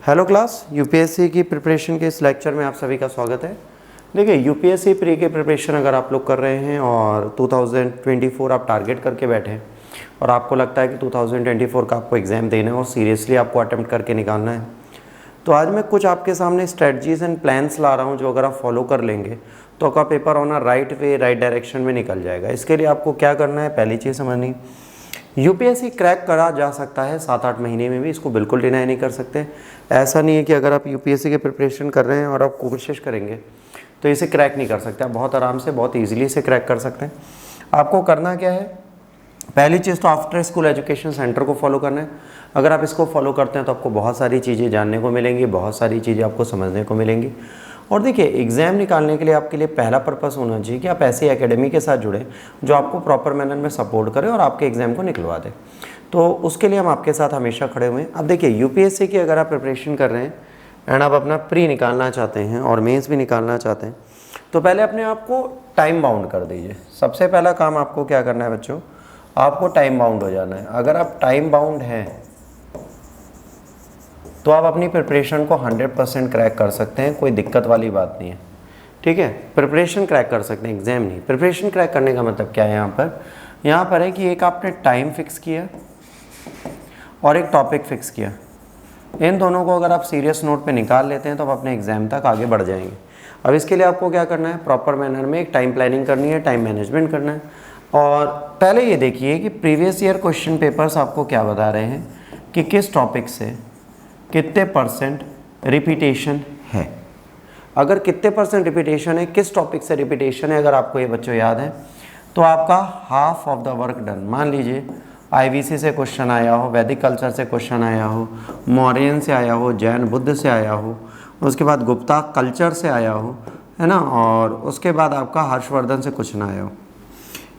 Hello class, UPSC की preparation के इस लेक्चर में आप सभी का स्वागत है। देखिए, यूपीएससी प्री के प्रिपरेशन अगर आप लोग कर रहे हैं और 2024 आप टारगेट करके बैठे हैं और आपको लगता है कि 2024 का आपको एग्ज़ाम देना है और सीरियसली आपको अटेम्प्ट करके निकालना है, तो आज मैं कुछ आपके सामने स्ट्रेटजीज़ एंड प्लान्स ला रहा हूँ जो अगर आप फॉलो कर लेंगे तो आपका paper on a right way, right direction में निकल जाएगा। इसके लिए आपको क्या करना है, पहली चीज़ समझनी, यूपीएससी क्रैक करा जा सकता है 7-8 महीने में भी, इसको बिल्कुल डिनाई नहीं कर सकते। ऐसा नहीं है कि अगर आप यूपीएससी की प्रिपरेशन कर रहे हैं और आप कोशिश करेंगे तो इसे क्रैक नहीं कर सकते। आप बहुत आराम से, बहुत ईजिली इसे क्रैक कर सकते हैं। आपको करना क्या है, पहली चीज़ तो आफ्टर स्कूल एजुकेशन सेंटर को फॉलो करना है। अगर आप इसको फॉलो करते हैं तो आपको बहुत सारी चीज़ें जानने को मिलेंगी, बहुत सारी चीज़ें आपको समझने को मिलेंगी। और देखिए, एग्ज़ाम निकालने के लिए आपके लिए पहला पर्पस होना चाहिए कि आप ऐसी एकेडमी के साथ जुड़े जो आपको प्रॉपर मैनर में सपोर्ट करे और आपके एग्ज़ाम को निकलवा दे। तो उसके लिए हम आपके साथ हमेशा खड़े हुए हैं। अब देखिए, यूपीएससी की अगर आप प्रिपरेशन कर रहे हैं एंड आप अपना प्री निकालना चाहते हैं और मेंस भी निकालना चाहते हैं, तो पहले अपने आप को टाइम बाउंड कर दीजिए। सबसे पहला काम आपको क्या करना है बच्चों, आपको टाइम बाउंड हो जाना है। अगर आप टाइम बाउंड हैं तो आप अपनी प्रिपरेशन को 100% क्रैक कर सकते हैं, कोई दिक्कत वाली बात नहीं है। ठीक है, प्रिपरेशन क्रैक कर सकते हैं, एग्ज़ाम नहीं। प्रिपरेशन क्रैक करने का मतलब क्या है, यहाँ पर है कि एक आपने टाइम फिक्स किया और एक टॉपिक फिक्स किया। इन दोनों को अगर आप सीरियस नोट पे निकाल लेते हैं तो आप अपने एग्ज़ाम तक आगे बढ़ जाएंगे। अब इसके लिए आपको क्या करना है, प्रॉपर मैनर में एक टाइम प्लानिंग करनी है, टाइम मैनेजमेंट करना है। और पहले ये देखिए कि प्रीवियस ईयर क्वेश्चन पेपर्स आपको क्या बता रहे हैं कि किस टॉपिक से कितने परसेंट रिपीटेशन है। अगर कितने परसेंट रिपीटेशन है, किस टॉपिक से रिपीटेशन है, अगर आपको ये बच्चों याद है तो आपका half of the work done. मान लीजिए आईवीसी से क्वेश्चन आया हो, वैदिक कल्चर से क्वेश्चन आया हो, मौर्यन से आया हो, जैन बुद्ध से आया हो, उसके बाद गुप्ता कल्चर से आया हो, है ना, और उसके बाद आपका हर्षवर्धन से क्वेश्चन आया हो,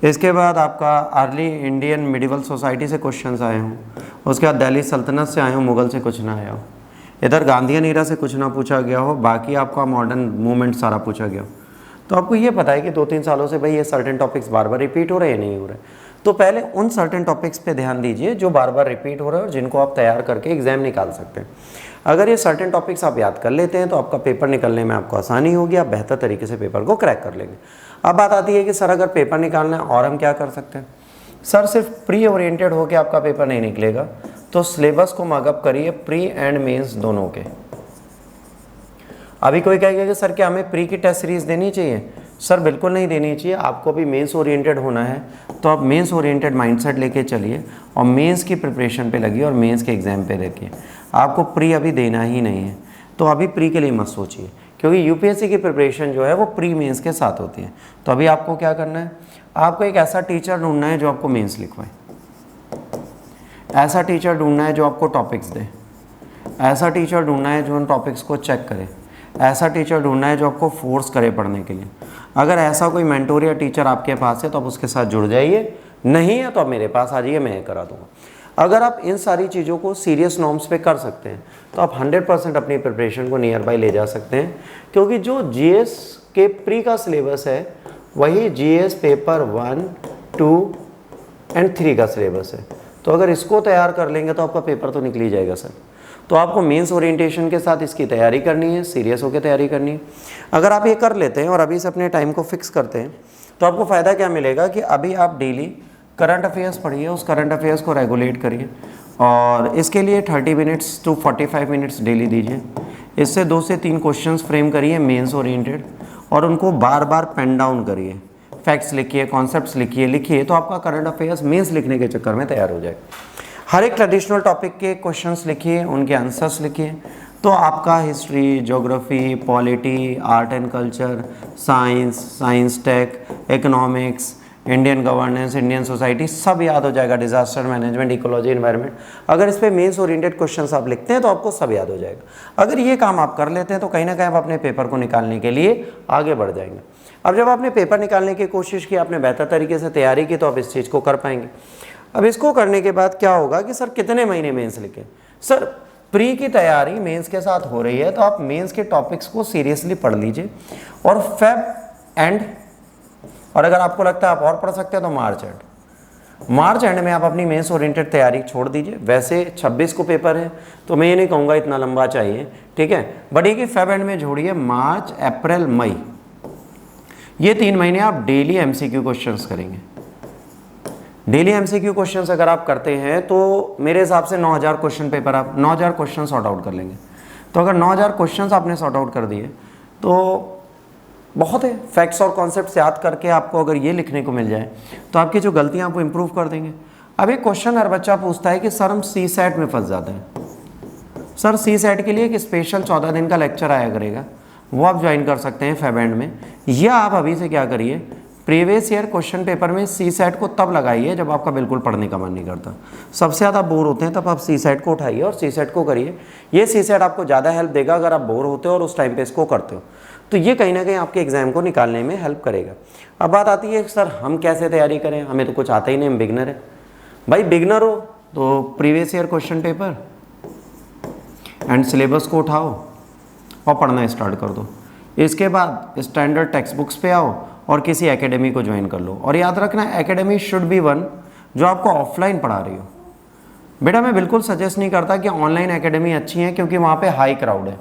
इसके बाद आपका अर्ली इंडियन मिडिवल सोसाइटी से क्वेश्चंस आए हों, उसके बाद दिल्ली सल्तनत से आए हो, मुगल से कुछ ना आया हो, इधर गांधीयन ईरा से कुछ ना पूछा गया हो, बाकी आपका मॉडर्न मूवमेंट सारा पूछा गया हो। तो आपको ये पता है कि 2-3 सालों से भाई ये सर्टेन टॉपिक्स बार बार रिपीट हो रहे हैं, नहीं हो रहे। तो पहले उन सर्टेन टॉपिक्स पे ध्यान दीजिए जो बार बार रिपीट हो रहे हैं और जिनको आप तैयार करके एग्जाम निकाल सकते हैं। अगर ये सर्टेन टॉपिक्स आप याद कर लेते हैं तो आपका पेपर निकलने में आपको आसानी होगी, आप बेहतर तरीके से पेपर को क्रैक कर लेंगे। अब बात आती है कि सर अगर पेपर निकालना है और हम क्या कर सकते हैं। सर सिर्फ प्री ओरिएंटेड होकर आपका पेपर नहीं निकलेगा, तो सिलेबस को मगअप करिए प्री एंड मेंस दोनों के। अभी कोई कहेगा कि सर क्या हमें प्री की टेस्ट सीरीज देनी चाहिए, सर बिल्कुल नहीं देनी चाहिए। आपको भी मेंस ओरिएंटेड होना है तो आप मेंस ओरिएंटेड माइंडसेट लेके चलिए और मेंस की प्रिपरेशन पे लगिए और मेंस के एग्जाम पे रखिए। आपको प्री अभी देना ही नहीं है तो अभी प्री के लिए मत सोचिए, क्योंकि यूपीएससी की प्रिपरेशन जो है वो प्री मेंस के साथ होती है। तो अभी आपको क्या करना है, आपको एक ऐसा टीचर ढूंढना है जो आपको मेंस लिखवाए, ऐसा टीचर ढूंढना है जो आपको टॉपिक्स दे, ऐसा टीचर ढूंढना है जो उन टॉपिक्स को चेक करे, ऐसा टीचर ढूंढना है जो आपको फोर्स करे पढ़ने के लिए। अगर ऐसा कोई मेंटोर या टीचर आपके पास है तो आप उसके साथ जुड़ जाइए, नहीं है तो आप मेरे पास आ जाइए, मैं करा दूंगा। अगर आप इन सारी चीज़ों को सीरियस नॉर्म्स पे कर सकते हैं तो आप 100% अपनी प्रिपरेशन को नियर बाई ले जा सकते हैं, क्योंकि जो जीएस के प्री का सिलेबस है वही जीएस पेपर 1, 2 एंड 3 का सिलेबस है। तो अगर इसको तैयार कर लेंगे तो आपका पेपर तो निकल ही जाएगा सर। तो आपको मेंस ओरिएंटेशन के साथ इसकी तैयारी करनी है, सीरियस होकर तैयारी करनी है। अगर आप ये कर लेते हैं और अभी से अपने टाइम को फिक्स करते हैं तो आपको फ़ायदा क्या मिलेगा कि अभी आप डेली करंट अफेयर्स पढ़िए, उस करंट अफेयर्स को रेगुलेट करिए और इसके लिए 30 मिनट्स टू 45 मिनट्स डेली दीजिए। इससे 2 से 3 क्वेश्चंस फ्रेम करिए मेंस ओरिएंटेड और उनको बार बार पेन डाउन करिए, फैक्ट्स लिखिए, कॉन्सेप्ट्स लिखिए, तो आपका करंट अफेयर्स मेंस लिखने के चक्कर में तैयार हो जाएगा। हर एक ट्रेडिशनल टॉपिक के क्वेश्चंस लिखिए, उनके आंसर्स लिखिए, तो आपका history, geography, polity, art and culture, science tech, economics, Indian governance, Indian society सब याद हो जाएगा, डिजास्टर मैनेजमेंट, इकोलॉजी, एनवायरनमेंट। अगर इस पे मेंस ओरिएंटेड क्वेश्चंस आप लिखते हैं तो आपको सब याद हो जाएगा। अगर ये काम आप कर लेते हैं तो कहीं ना कहीं आप अपने पेपर को निकालने के लिए आगे बढ़ जाएंगे। अब जब आपने पेपर निकालने की कोशिश की, आपने बेहतर तरीके से तैयारी की, तो आप इस चीज़ को कर पाएंगे। अब इसको करने के बाद क्या होगा कि सर कितने महीने मेंस लिखें। सर प्री की तैयारी मेंस के साथ हो रही है तो आप मेंस के टॉपिक्स को सीरियसली पढ़ लीजिए और फेब एंड, और अगर आपको लगता है आप और पढ़ सकते हैं तो मार्च एंड, मार्च एंड में आप अपनी मेंस ओरिएंटेड तैयारी छोड़ दीजिए। वैसे 26 को पेपर है तो मैं ये नहीं कहूँगा इतना लंबा चाहिए, ठीक है, बट ये कि फेब एंड में जोड़िए मार्च अप्रैल मई, ये 3 महीने आप डेली एमसीक्यू क्वेश्चंस करेंगे। डेली एमसीक्यू क्वेश्चंस अगर आप करते हैं तो मेरे हिसाब से 9000 क्वेश्चन पेपर आप 9000 क्वेश्चन सॉर्ट आउट कर लेंगे। तो अगर 9000 क्वेश्चंस आपने सॉर्ट आउट कर दिए तो बहुत है। फैक्ट्स और कॉन्सेप्ट्स याद करके आपको अगर ये लिखने को मिल जाए तो आपकी जो गलतियाँ आप वो इम्प्रूव कर देंगे। अब एक क्वेश्चन हर बच्चा पूछता है कि सर हम सी सेट में फंस जाते हैं, सर सी सेट के लिए एक स्पेशल 14 दिन का लेक्चर आया करेगा, वो आप ज्वाइन कर सकते हैं फेब एंड में। या आप अभी से क्या करिए, प्रीवियस ईयर क्वेश्चन पेपर में सी सेट को तब लगाइए जब आपका बिल्कुल पढ़ने का मन नहीं करता, सबसे ज़्यादा बोर होते हैं, तब आप सी सेट को उठाइए और सी सेट को करिए। ये सी सेट आपको ज़्यादा हेल्प देगा अगर आप बोर होते हो और उस टाइम पे इसको करते हो, तो ये कहीं ना कहीं आपके एग्जाम को निकालने में हेल्प करेगा। अब बात आती है सर हम कैसे तैयारी करें, हमें तो कुछ आता ही नहीं, हम बिगनर है। भाई बिगनर हो तो previous year question paper and syllabus को उठाओ और पढ़ना स्टार्ट कर दो। इसके बाद स्टैंडर्ड टेक्स्ट बुक्स पे आओ और किसी एकेडमी को ज्वाइन कर लो। और याद रखना एकेडमी शुड बी वन जो आपको ऑफलाइन पढ़ा रही हो। बेटा मैं बिल्कुल सजेस्ट नहीं करता कि ऑनलाइन एकेडमी अच्छी है क्योंकि वहाँ पे हाई क्राउड है,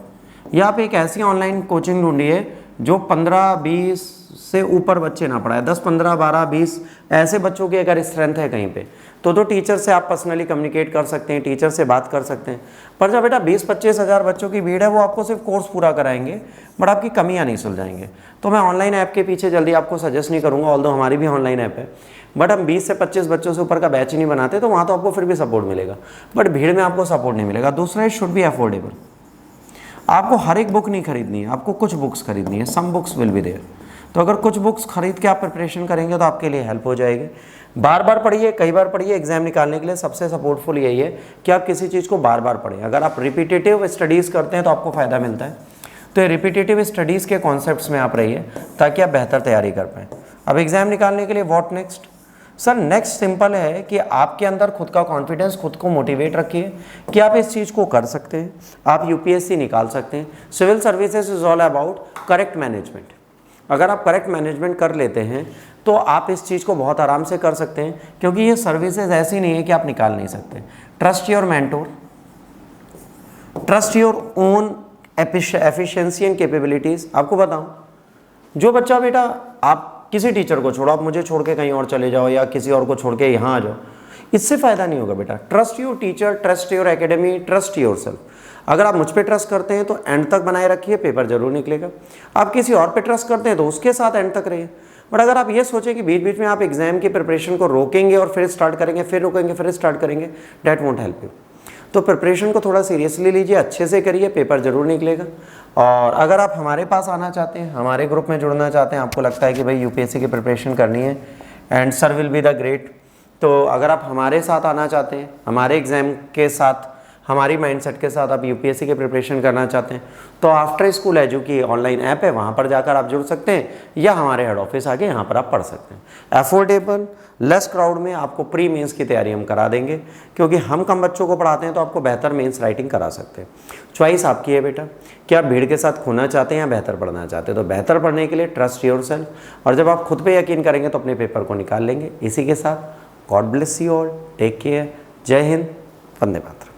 या आप एक ऐसी ऑनलाइन कोचिंग ढूंढिए जो 15-20 से ऊपर बच्चे ना पढ़ाए, 10, 15, 12, 20 ऐसे बच्चों की अगर स्ट्रेंथ है कहीं पे तो टीचर से आप पर्सनली कम्युनिकेट कर सकते हैं, टीचर से बात कर सकते हैं। पर जब बेटा 20-25 हज़ार बच्चों की भीड़ है वो आपको सिर्फ कोर्स पूरा कराएंगे बट आपकी कमियां नहीं सुलझाएंगे। तो मैं ऑनलाइन ऐप के पीछे जल्दी आपको सजेस्ट नहीं करूँगा, ऑल्दो हमारी भी ऑनलाइन ऐप है, बट हम 20 से 25 बच्चों से ऊपर का बैच ही नहीं बनाते, तो वहाँ तो आपको फिर भी सपोर्ट मिलेगा, बट भीड़ में आपको सपोर्ट नहीं मिलेगा। दूसरा, इट शुड बी अफोर्डेबल। आपको हर एक बुक नहीं खरीदनी है, आपको कुछ बुक्स खरीदनी है, some books will be there. तो अगर कुछ बुक्स खरीद के आप प्रिपरेशन करेंगे तो आपके लिए हेल्प हो जाएगी। बार बार पढ़िए, कई बार पढ़िए। एग्जाम निकालने के लिए सबसे सपोर्टफुल यही है कि आप किसी चीज़ को बार बार पढ़ें। अगर आप रिपीटेटिव स्टडीज़ करते हैं तो आपको फ़ायदा मिलता है, तो ये रिपीटेटिव स्टडीज़ के कॉन्सेप्ट्स में आप रहिए ताकि आप बेहतर तैयारी कर पाएँ। अब एग्जाम निकालने के लिए what next? Sir next simple है कि आपके अंदर खुद का कॉन्फिडेंस, खुद को मोटिवेट रखिए कि आप इस चीज़ को कर सकते हैं, आप यूपीएससी निकाल सकते हैं। Civil services is all about correct management. अगर आप करेक्ट मैनेजमेंट कर लेते हैं तो आप इस चीज़ को बहुत आराम से कर सकते हैं, क्योंकि ये सर्विसेज ऐसी नहीं है कि आप निकाल नहीं सकते। Trust your mentor, trust your own efficiency and capabilities. आपको बताऊं, जो बच्चा बेटा आप किसी टीचर को छोड़ो, आप मुझे छोड़ के कहीं और चले जाओ या किसी और को छोड़ के यहाँ आ जाओ, इससे फ़ायदा नहीं होगा बेटा। Trust your teacher, trust your academy, trust your self. अगर आप मुझ पे ट्रस्ट करते हैं तो एंड तक बनाए रखिए, पेपर जरूर निकलेगा। आप किसी और पे ट्रस्ट करते हैं तो उसके साथ एंड तक रहिए। बट अगर आप ये सोचें कि बीच बीच में आप एग्जाम की प्रिपरेशन को रोकेंगे और फिर स्टार्ट करेंगे, फिर रोकेंगे, फिर स्टार्ट करेंगे, डैट वोंट हेल्प यू। तो प्रिपरेशन को थोड़ा सीरियसली लीजिए, अच्छे से करिए, पेपर जरूर निकलेगा। और अगर आप हमारे पास आना चाहते हैं, हमारे ग्रुप में जुड़ना चाहते हैं, आपको लगता है कि भाई यूपीएससी की प्रिपरेशन करनी है and sir will be the great, तो अगर आप हमारे साथ आना चाहते हैं, हमारे एग्ज़ाम के साथ, हमारी माइंडसेट के साथ आप यूपीएससी की प्रिपरेशन करना चाहते हैं, तो आफ्टर स्कूल एजू की ऑनलाइन ऐप है, वहाँ पर जाकर आप जुड़ सकते हैं, या हमारे हेड ऑफिस आके यहाँ पर आप पढ़ सकते हैं। अफोर्डेबल, लेस क्राउड में आपको प्री मेंस की तैयारी हम करा देंगे, क्योंकि हम कम बच्चों को पढ़ाते हैं तो आपको बेहतर मेंस राइटिंग करा सकते हैं। चॉइस आपकी है बेटा कि आप भीड़ के साथ खोना चाहते हैं या बेहतर पढ़ना चाहते हैं। तो बेहतर पढ़ने के लिए ट्रस्ट योर सेल्फ, और जब आप खुद पे यकीन करेंगे तो अपने पेपर को निकाल लेंगे। इसी के साथ God bless you all, take care, जय हिंद, वंदे मातरम।